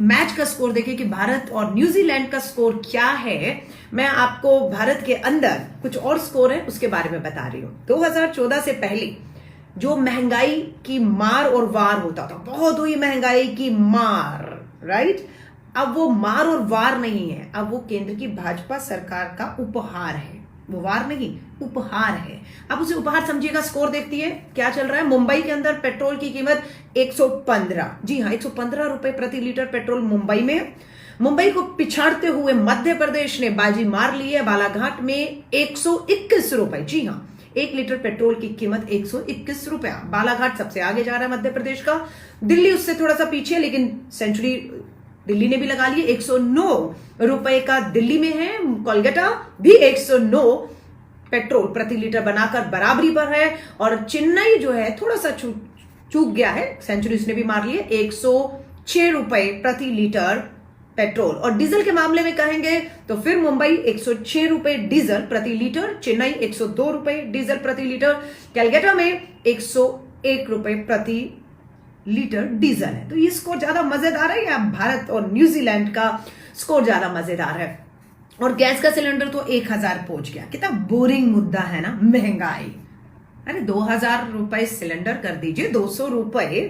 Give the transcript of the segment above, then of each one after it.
Match का score देखिए कि भारत और न्यूजीलैंड का स्कोर क्या है। मैं आपको भारत के अंदर कुछ और स्कोर है उसके बारे में बता रही हूं। 2014 से पहले जो महंगाई की मार और वार होता था, बहुत हुई महंगाई की मार, राइट, अब वो मार और वार नहीं है, अब वो केंद्र की भाजपा सरकार का उपहार है। वो वार नहीं, उपहार है। अब उसे उपहार समझिएगा। स्कोर देखती है क्या चल रहा है। मुंबई के अंदर पेट्रोल की कीमत 115, जी हाँ 115 रुपए प्रति लीटर पेट्रोल मुंबई में है। मुंबई को पिछाड़ते हुए मध्य प्रदेश ने बाजी मार ली है। बालाघाट में 121 रुपए, जी हाँ 1 लीटर पेट्रोल की कीमत 121 रुपया। बालाघाट सबसे आगे जा रहा है मध्य प्रदेश का। दिल्ली उससे थोड़ा सा पीछे, लेकिन सेंचुरी दिल्ली ने भी लगा लिए। 109 रुपए का दिल्ली में है। कोलकाता भी 109 पेट्रोल प्रति लीटर बनाकर बराबरी पर है। और चेन्नई जो है थोड़ा सा चूक गया है, सेंचुरी उसने भी मार लिए, 106 रुपए प्रति लीटर पेट्रोल। और डीजल के मामले में कहेंगे तो फिर मुंबई 106 रुपए डीजल प्रति लीटर, चेन्नई 102 रुपए डीजल प्रति लीटर, कलकत्ता में 101 रुपए प्रति लीटर डीजल है। तो ये स्कोर ज्यादा मजेदार है या भारत और न्यूजीलैंड का स्कोर ज्यादा मजेदार है। और गैस का सिलेंडर तो 1000 पहुंच गया। कितना बोरिंग मुद्दा है ना, महंगाई। अरे 2000 रुपए सिलेंडर कर दीजिए, 200 रुपए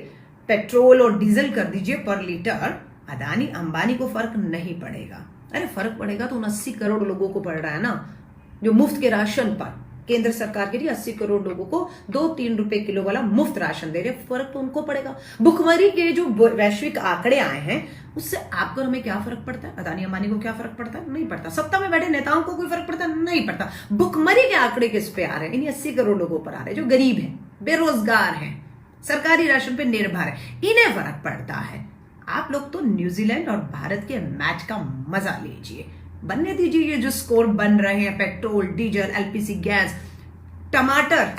पेट्रोल और डीजल कर दीजिए पर लीटर। अदानी अंबानी को फर्क नहीं पड़ेगा। अरे फर्क पड़ेगा तो 80 करोड़ लोगों को पड़ रहा है ना, जो मुफ्त के राशन पर केंद्र सरकार के लिए 80 करोड़ लोगों को 2-3 रुपए किलो वाला मुफ्त राशन दे रहे। फर्क तो उनको पड़ेगा। भुखमरी के जो वैश्विक आंकड़े आए हैं उससे आपको हमें क्या फर्क पड़ता है। अदानी अंबानी को क्या फर्क पड़ता है, नहीं पड़ता। सत्ता में बैठे नेताओं को कोई फर्क पड़ता है, नहीं पड़ता। भुखमरी के आंकड़े किस पे आ रहे हैं, इन 80 करोड़ लोगों पर आ रहे हैं जो गरीब हैं, बेरोजगार हैं, सरकारी राशन पे निर्भर है, इन्हें फर्क पड़ता है। आप लोग तो न्यूजीलैंड और भारत के मैच का मजा लीजिए, बनने दीजिए ये जो स्कोर बन रहे हैं, पेट्रोल, डीजल, एलपीजी गैस, टमाटर।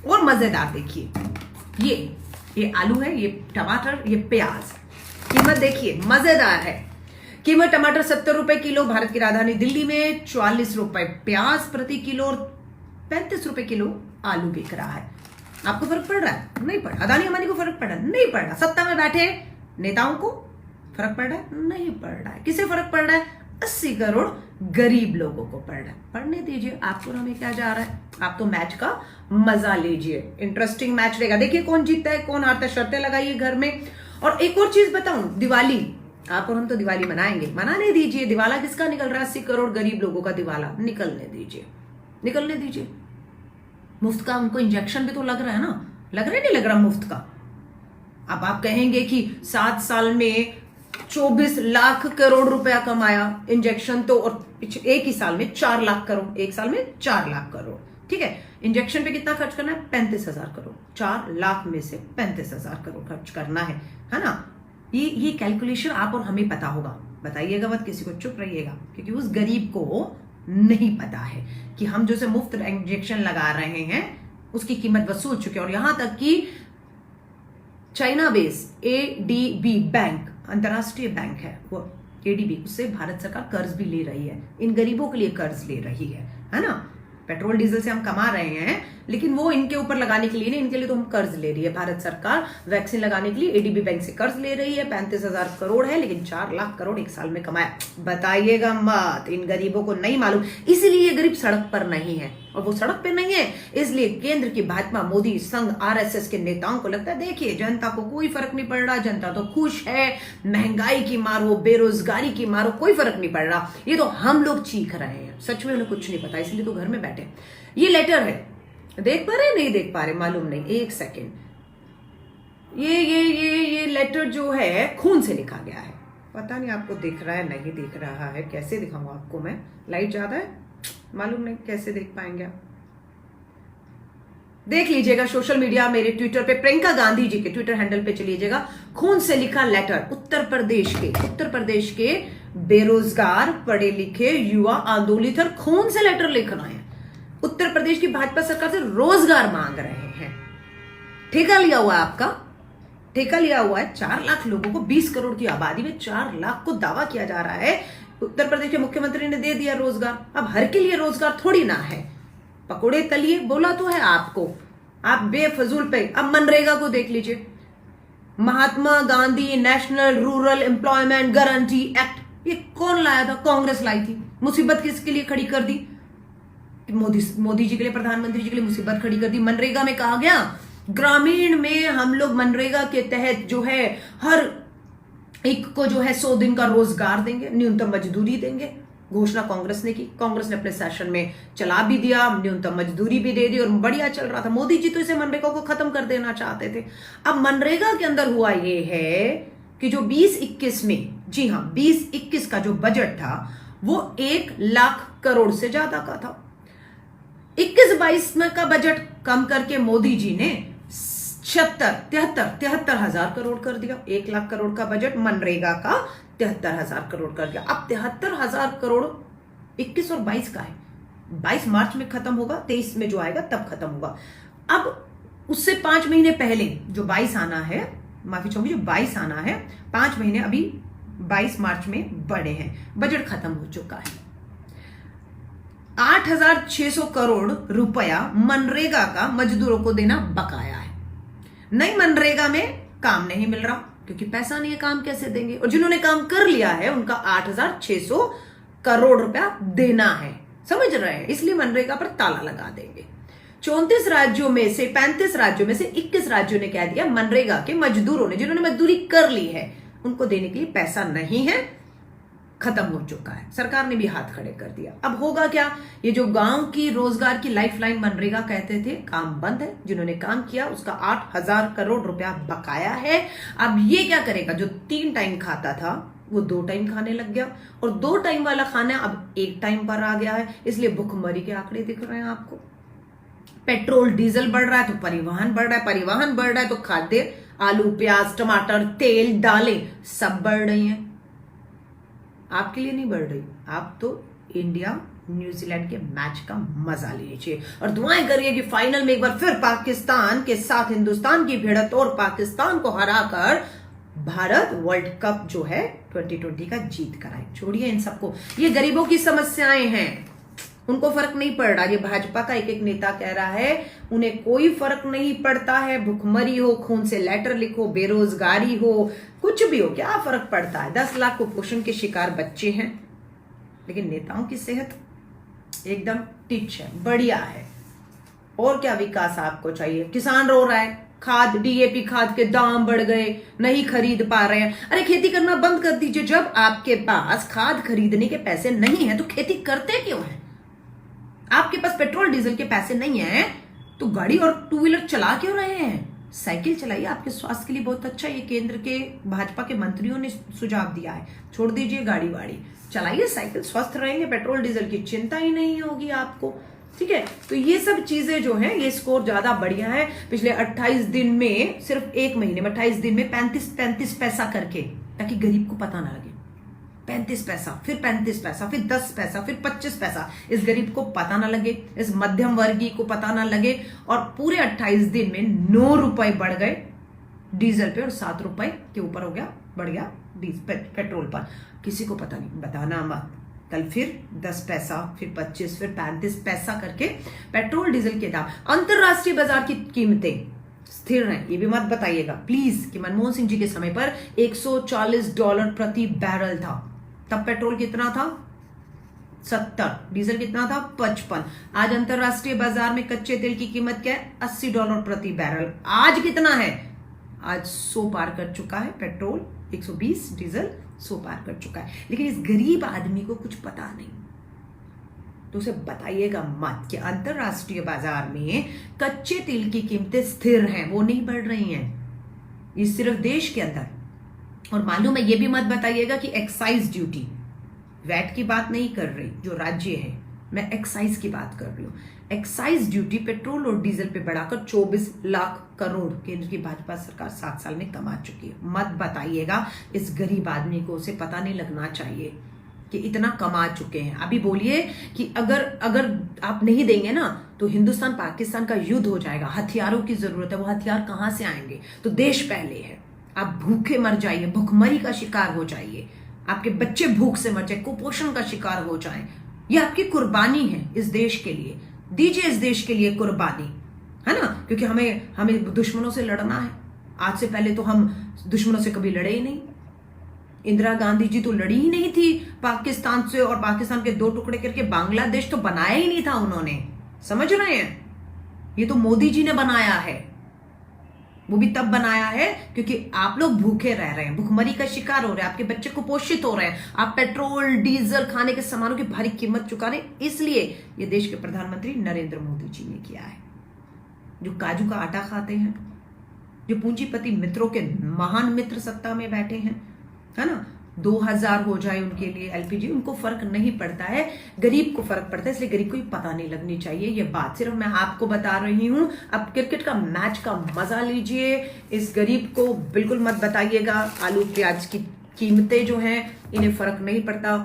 और मजेदार देखिए, ये आलू है, ये टमाटर, ये प्याज। कीमत देखिए मजेदार है। कीमत टमाटर 70 रुपए किलो भारत की राजधानी दिल्ली में, 44 रुपए प्याज प्रति किलो और 35 रुपए किलो आलू बिक रहा है। आपको फर्क पड़ रहा है, नहीं पड़ रहा। अदानी अंबानी को फर्क पड़ रहा है, नहीं पड़ रहा। सत्ता में बैठे नेताओं को फर्क पड़ रहा है, नहीं पड़ रहा है। किसे फर्क पड़ रहा है, 80 करोड़ गरीब लोगों को पड़ रहा है। पढ़ने दीजिए, आपको हमें क्या जा रहा है। आप तो मैच का मजा लीजिए, इंटरेस्टिंग मैच रहेगा। देखिए कौन जीतता है कौन हारता है, शर्तें लगाइए घर में। और एक और चीज बताऊं, दिवाली आप और हम तो दिवाली मनाएंगे, मनाने दीजिए। दिवाला किसका निकल रहा है, 80 करोड़ गरीब लोगों का दिवाला निकलने दीजिए, निकलने दीजिए। मुफ्त का उनको इंजेक्शन भी तो लग रहा है ना, लग रहा है नहीं लग रहा मुफ्त का। अब आप कहेंगे कि 7 साल में 24 लाख करोड़ रुपया कमाया इंजेक्शन तो, और एक ही साल में 4 लाख करोड़, एक साल में 4 लाख करोड़, ठीक है। इंजेक्शन पे कितना खर्च करना है, 35,000 करोड़। 4 लाख में से 35,000 करोड़ खर्च करना है ना। ये कैलकुलेशन आप और हमें पता होगा, बताइएगा मत किसी को, चुप रहिएगा, क्योंकि उस गरीब को नहीं पता है कि हम जो से मुफ्त इंजेक्शन लगा रहे हैं उसकी कीमत वसूल चुके हैं। और यहां तक कि चाइना बेस्ड एडीबी बैंक, अंतरराष्ट्रीय बैंक है वो एडीबी, उससे भारत सरकार कर्ज भी ले रही है, इन गरीबों के लिए कर्ज ले रही है ना। पेट्रोल डीजल से हम कमा रहे हैं, लेकिन वो इनके ऊपर लगाने के लिए नहीं, इनके लिए तो हम कर्ज ले रही है भारत सरकार। वैक्सीन लगाने के लिए एडीबी बैंक से कर्ज ले रही है, 35,000 करोड़ है, लेकिन 4 लाख करोड़ एक साल में कमाया। बताइएगा मत, इन गरीबों को नहीं मालूम, इसलिए ये गरीब सड़क पर नहीं है। और वो सड़क पे नहीं है इसलिए केंद्र की भाजपा, मोदी, संघ, आरएसएस के नेताओं को लगता है देखिए जनता को कोई फर्क नहीं पड़ रहा, जनता तो खुश है, महंगाई की मार हो, बेरोजगारी की मार हो, कोई फर्क नहीं पड़ रहा, ये तो हम लोग चीख रहे हैं। सच में उन्हें कुछ नहीं पता, इसलिए तो घर में बैठे। ये लेटर है, देख पा रहे नहीं देख पा रहे मालूम नहीं, एक सेकेंड। ये लेटर जो है खून से लिखा गया है, पता नहीं आपको दिख रहा है नहीं दिख रहा है, कैसे दिखाऊं आपको मैं, लाइट ज्यादा है मालूम नहीं कैसे देख पाएंगे आप। देख लीजिएगा सोशल मीडिया, मेरे ट्विटर पे, प्रियंका गांधी जी के ट्विटर हैंडल पे चलिएगा, खून से लिखा लेटर। उत्तर प्रदेश के बेरोजगार पढ़े लिखे युवा आंदोलित खून से लेटर लिख रहे हैं, उत्तर प्रदेश की भाजपा सरकार से रोजगार मांग रहे हैं। ठेका लिया हुआ है आपका, ठेका लिया हुआ है। 4 लाख लोगों को, 20 करोड़ की आबादी में 4 लाख को दावा किया जा रहा है उत्तर प्रदेश के मुख्यमंत्री ने दे दिया रोजगार। अब हर के लिए रोजगार थोड़ी ना है, पकोड़े तलिए बोला तो है आपको, आप बेफजूल पे। अब मनरेगा को देख लीजिए, Mahatma Gandhi national rural employment guarantee act, ये कौन लाया था? कांग्रेस लाई थी। मुसीबत किसके लिए खड़ी कर दी? मोदी जी के लिए, प्रधानमंत्री जी के लिए मुसीबत खड़ी कर दी। मनरेगा में कहा गया ग्रामीण में हम लोग मनरेगा के तहत जो है हर एक को जो है 100 दिन का रोजगार देंगे, न्यूनतम मजदूरी देंगे। घोषणा कांग्रेस ने की, कांग्रेस ने अपने सेशन में चला भी दिया, न्यूनतम मजदूरी भी दे दी और बढ़िया चल रहा था। मोदी जी तो इसे मनरेगा को खत्म कर देना चाहते थे। अब मनरेगा के अंदर हुआ ये है कि जो 2021 में, जी हां 2021 का जो बजट था वो 1 लाख करोड़ से ज्यादा का था। 21-22 में का बजट कम करके मोदी जी ने 73,000 करोड़ कर दिया। 1 लाख करोड़ का बजट मनरेगा का 73,000 करोड़ कर दिया। अब 73,000 करोड़ 21 और 22 का है। 22 मार्च में खत्म होगा, 23 में जो आएगा तब खत्म होगा। अब उससे 5 महीने पहले जो 22 आना है, माफी चाहूंगी, जो 22 आना है, 5 महीने अभी 22 मार्च में बढ़े हैं, बजट खत्म हो चुका है। 8,600 करोड़ रुपया मनरेगा का मजदूरों को देना बकाया है। नई मनरेगा में काम नहीं मिल रहा क्योंकि पैसा नहीं है, काम कैसे देंगे? और जिन्होंने काम कर लिया है उनका 8,600 करोड़ रुपया देना है, समझ रहे हैं? इसलिए मनरेगा पर ताला लगा देंगे। 34 राज्यों में से 35 राज्यों में से 21 राज्यों ने कह दिया मनरेगा के मजदूरों ने, जिन्होंने मजदूरी कर ली है, उनको देने के लिए पैसा नहीं है, खत्म हो चुका है। सरकार ने भी हाथ खड़े कर दिया। अब होगा क्या? ये जो गांव की रोजगार की लाइफलाइन मनरेगा कहते थे, काम बंद है। जिन्होंने काम किया उसका 8,000 करोड़ रुपया बकाया है। अब ये क्या करेगा? जो 3 टाइम खाता था वो 2 टाइम खाने लग गया, और 2 टाइम वाला खाना अब 1 टाइम पर आ गया है। इसलिए भुखमरी के आंकड़े दिख रहे हैं आपको। पेट्रोल डीजल बढ़ रहा है तो परिवहन बढ़ रहा है, परिवहन बढ़ रहा है तो खाद्य, आलू प्याज टमाटर तेल दालें सब बढ़ रही हैं। आपके लिए नहीं बढ़ रही, आप तो इंडिया न्यूजीलैंड के मैच का मजा लीजिए और दुआएं करिए कि फाइनल में एक बार फिर पाकिस्तान के साथ हिंदुस्तान की भिड़त और पाकिस्तान को हराकर भारत वर्ल्ड कप जो है 2020 का जीत कर आए। छोड़िए इन सबको, ये गरीबों की समस्याएं हैं, उनको फर्क नहीं पड़ रहा। ये भाजपा का एक नेता कह रहा है उन्हें कोई फर्क नहीं पड़ता है, भुखमरी हो, खून से लेटर लिखो, बेरोजगारी हो, कुछ भी हो, क्या फर्क पड़ता है? 10 लाख कुपोषण के शिकार बच्चे हैं, लेकिन नेताओं की सेहत एकदम टिच है, बढ़िया है। और क्या विकास आपको चाहिए? किसान रो रहा है, खाद डीएपी खाद के दाम बढ़ गए, नहीं खरीद पा रहे हैं। अरे खेती करना बंद कर दीजिए। जब आपके पास खाद खरीदने के पैसे नहीं है तो खेती करते क्यों है? आपके पास पेट्रोल डीजल के पैसे नहीं है तो गाड़ी और 2 व्हीलर चला क्यों रहे हैं? साइकिल चलाइए, आपके स्वास्थ्य के लिए बहुत अच्छा। ये केंद्र के भाजपा के मंत्रियों ने सुझाव दिया है, छोड़ दीजिए गाड़ी वाड़ी, चलाइए साइकिल, स्वस्थ रहेंगे, पेट्रोल डीजल की चिंता ही नहीं होगी आपको। ठीक है, तो ये सब चीजें जो है, ये स्कोर ज्यादा बढ़िया है। पिछले 28 दिन में, सिर्फ 1 महीने में 28 दिन में 35 पैसा करके, ताकि गरीब को पता ना लगे। 35 पैसा, फिर 35 पैसा, फिर 10 पैसा, फिर 25 पैसा, इस गरीब को पता ना लगे, इस मध्यम वर्गीय को पता ना लगे। और पूरे 28 दिन में 9 रुपए बढ़ गए डीजल पे और 7 रुपए के ऊपर हो गया, बढ़ गया पेट्रोल पर। किसी को पता नहीं, बताना मत। कल फिर 10 पैसा, फिर 25, फिर 35 पैसा करके पेट्रोल डीजल के दाम। अंतरराष्ट्रीय बाजार की कीमतें स्थिर हैं, ये भी मत बताइएगा प्लीज कि मनमोहन सिंह जी के समय पर $140 प्रति बैरल था, तब पेट्रोल कितना था? 70, डीजल कितना था? 55। आज अंतरराष्ट्रीय बाजार में कच्चे तेल की कीमत क्या है? $80 प्रति बैरल। आज कितना है? आज 100 पार कर चुका है पेट्रोल, 120, डीजल 100 पार कर चुका है। लेकिन इस गरीब आदमी को कुछ पता नहीं, तो उसे बताइएगा मत कि अंतरराष्ट्रीय बाजार में कच्चे तेल की कीमतें स्थिर हैं, वो नहीं बढ़ रही हैं। ये सिर्फ देश के अंदर। और मालूम है, ये भी मत बताइएगा कि एक्साइज ड्यूटी, वैट की बात नहीं कर रही जो राज्य है, मैं एक्साइज की बात कर रही हूं। एक्साइज ड्यूटी पेट्रोल और डीजल पे बढ़ाकर 24 लाख करोड़ केंद्र की भाजपा सरकार 7 साल में कमा चुकी है। मत बताइएगा इस गरीब आदमी को, उसे पता नहीं लगना चाहिए कि इतना कमा चुके हैं। अभी बोलिए कि अगर आप नहीं देंगे ना तो हिंदुस्तान पाकिस्तान का युद्ध हो जाएगा, हथियारों की जरूरत है, वो हथियार कहां से आएंगे? तो देश पहले है। आप भूखे मर जाइए, भुखमरी का शिकार हो जाइए, आपके बच्चे भूख से मर जाए, कुपोषण का शिकार हो जाए, ये आपकी कुर्बानी है इस देश के लिए। दीजिए इस देश के लिए कुर्बानी, है ना? क्योंकि हमें दुश्मनों से लड़ना है। आज से पहले तो हम दुश्मनों से कभी लड़े ही नहीं। इंदिरा गांधी जी तो लड़ी ही नहीं थी पाकिस्तान से, और पाकिस्तान के 2 टुकड़े करके बांग्लादेश तो बनाया ही नहीं था उन्होंने। समझ रहे हैं? ये तो मोदी जी ने बनाया है। वो भी तब बनाया है क्योंकि आप लोग भूखे रह रहे हैं, भूखमरी का शिकार हो रहे हैं, आपके बच्चे कुपोषित हो रहे हैं, आप पेट्रोल डीजल खाने के सामानों की भारी कीमत चुका रहे हैं। इसलिए ये देश के प्रधानमंत्री नरेंद्र मोदी जी ने किया है। जो काजू का आटा खाते हैं, जो पूंजीपति मित्रों के महान मित्र सत्ता में बैठे हैं, है ना, 2000 हो जाए उनके लिए एलपीजी, उनको फर्क नहीं पड़ता है, गरीब को फर्क पड़ता है। इसलिए गरीब को ही पता नहीं लगनी चाहिए ये बात, सिर्फ मैं आपको बता रही हूं। अब क्रिकेट का मैच का मजा लीजिए, इस गरीब को बिल्कुल मत बताइएगा आलू प्याज की कीमतें जो हैं इन्हें फर्क नहीं पड़ता,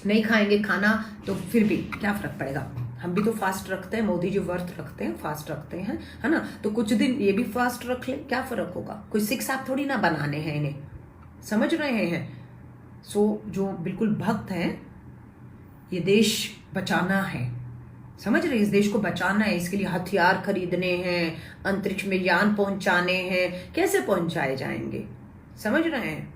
नहीं खाएंगे खाना तो फिर भी क्या फर्क पड़ेगा। हम भी तो फास्ट रखते हैं, मोदी जी व्रत रखते हैं, फास्ट रखते हैं, है ना, तो कुछ दिन ये भी फास्ट रख ले, क्या फर्क होगा। कोई सिक्स आप थोड़ी ना बनाने हैं इन्हें, समझ रहे हैं। सो जो बिल्कुल भक्त हैं, ये देश बचाना है, समझ रहे, इस देश को बचाना है, इसके लिए हथियार खरीदने हैं, अंतरिक्ष में यान पहुंचाने हैं, कैसे पहुंचाए जाएंगे, समझ रहे हैं।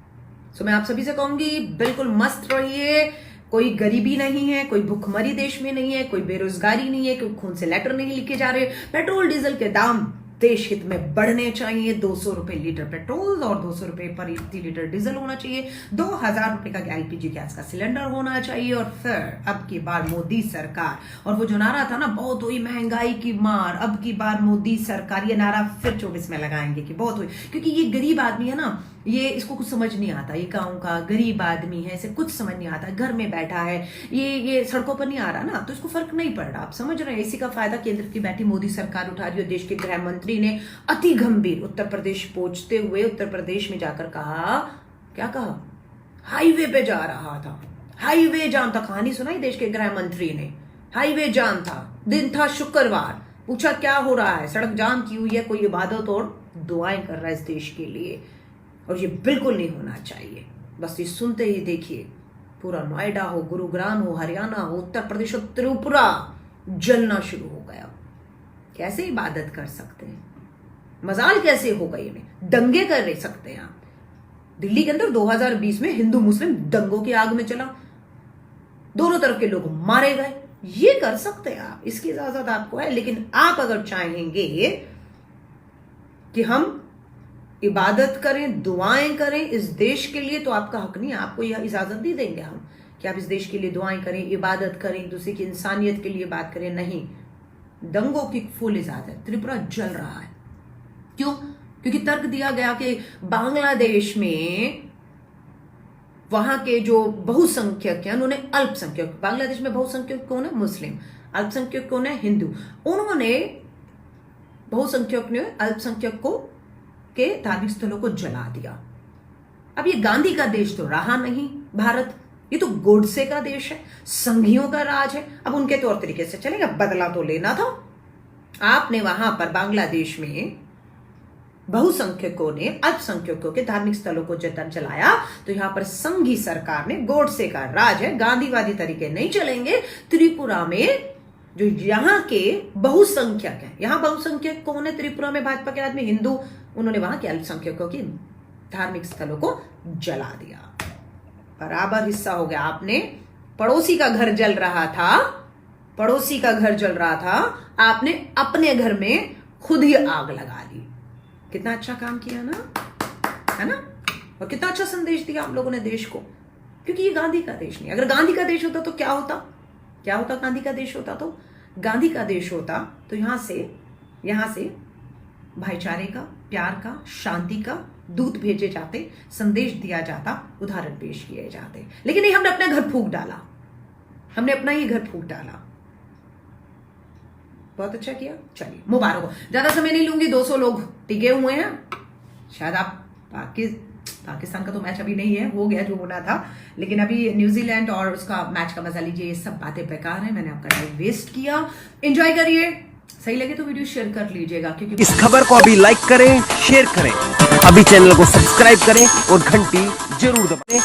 सो मैं आप सभी से कहूंगी बिल्कुल मस्त रहिए। कोई गरीबी नहीं है, कोई भूखमरी देश में नहीं है, कोई बेरोजगारी नहीं है, कोई खून से लेटर नहीं लिखे जा रहे। पेट्रोल डीजल के दाम देश हित में बढ़ने चाहिए। 200 रुपए लीटर पेट्रोल और 200 रुपए पर लीटर डीजल होना चाहिए। 2000 रुपए का एलपीजी गैस का सिलेंडर होना चाहिए। और फिर अब की बार मोदी सरकार, और वो जो नारा था ना, बहुत हुई महंगाई की मार, अब की बार मोदी सरकार, ये नारा फिर 24 में लगाएंगे कि बहुत हुई। क्योंकि ये गरीब आदमी है ना, ये इसको कुछ समझ नहीं आता, ये गांव का गरीब आदमी है, इसे कुछ समझ नहीं आता, घर में बैठा है, ये सड़कों पर नहीं आ रहा ना, तो इसको फर्क नहीं पड़ रहा। आप समझ रहे हैं, इसी का फायदा केंद्र की बैठी मोदी सरकार उठा रही है। देश के गृह मंत्री ने अति गंभीर उत्तर प्रदेश पहुंचते हुए उत्तर प्रदेश में जाकर कहा, क्या कहा, हाईवे पे जा रहा था, हाईवे जाम था। कहानी सुनाई देश के गृह मंत्री ने, हाईवे जाम था, दिन था शुक्रवार, पूछा क्या हो रहा है, सड़क जाम की हुई है, कोई इबादत और दुआएं कर रहा है इस देश के लिए, और ये बिल्कुल नहीं होना चाहिए। बस ये सुनते ही देखिए, पूरा नोएडा हो, गुरुग्राम हो, हरियाणा हो, उत्तर प्रदेश हो, त्रिपुरा जलना शुरू हो गया। कैसे इबादत कर सकते हैं, मजाल कैसे हो गई, इन्हें दंगे कर रहे सकते हैं आप। दिल्ली के अंदर 2020 में हिंदू मुस्लिम दंगों की आग में चला, दोनों तरफ के लोग मारे गए, ये कर सकते हैं आप, इसकी इजाजत आपको है। लेकिन आप अगर चाहेंगे कि हम इबादत करें, दुआएं करें इस देश के लिए, तो आपका हक नहीं है, आपको यह इजाजत नहीं देंगे हम कि आप इस देश के लिए दुआएं करें, इबादत करें, एक दूसरे की इंसानियत के लिए बात करें। नहीं, दंगों की फुल इजाजत। त्रिपुरा जल रहा है, क्यों? क्योंकि तर्क दिया गया कि बांग्लादेश में वहां के जो बहुसंख्यक हैं उन्होंने अल्पसंख्यक, बांग्लादेश में बहुसंख्यक कौन है, मुस्लिम, अल्पसंख्यक कौन है, हिंदू, उन्होंने बहुसंख्यक ने अल्पसंख्यक को के धार्मिक स्थलों को जला दिया। अब ये गांधी का देश तो रहा नहीं भारत, ये तो गोडसे का देश है, संघियों का राज है। अब उनके तौर तरीके से चलेगा, बदला तो लेना था। आपने वहां पर बांग्लादेश में बहुसंख्यकों ने अल्पसंख्यकों के धार्मिक स्थलों को जलाया, तो यहां पर संघी सरकार ने, गोडसे का राज है, गांधीवादी तरीके नहीं चलेंगे। त्रिपुरा में जो यहाँ के बहुसंख्यक हैं, यहाँ बहुसंख्यक कौन है त्रिपुरा में, भाजपा के आदमी, हिंदू, उन्होंने वहां के अल्पसंख्यकों की धार्मिक स्थलों को जला दिया। बराबर हिस्सा हो गया। आपने पड़ोसी का घर जल रहा था, पड़ोसी का घर जल रहा था, आपने अपने घर में खुद ही आग लगा दी। कितना अच्छा काम किया ना, है ना, और कितना अच्छा संदेश दिया आप लोगों ने देश को। क्योंकि ये गांधी का देश नहीं। अगर गांधी का देश होता तो क्या होता, क्या होता, गांधी का देश होता तो, गांधी का देश होता तो यहां से भाईचारे का, प्यार का, शांति का दूत भेजे जाते, संदेश दिया जाता, उदाहरण पेश किए जाते। लेकिन नहीं, हमने अपना घर फूंक डाला, हमने अपना ही घर फूंक डाला। बहुत अच्छा किया, चलिए मुबारक हो। ज्यादा समय नहीं लूंगी, 200 लोग टिके हुए हैं। शायद आप पाकिस्तान का तो मैच अभी नहीं है, हो गया जो होना था, लेकिन अभी न्यूजीलैंड और उसका मैच का मजा लीजिए। ये सब बातें बेकार हैं, मैंने आपका टाइम वेस्ट किया। एंजॉय करिए, सही लगे तो वीडियो शेयर कर लीजिएगा, क्योंकि इस खबर को अभी लाइक करें, शेयर करें, अभी चैनल को सब्सक्राइब करें और घंटी जरूर दबाएं।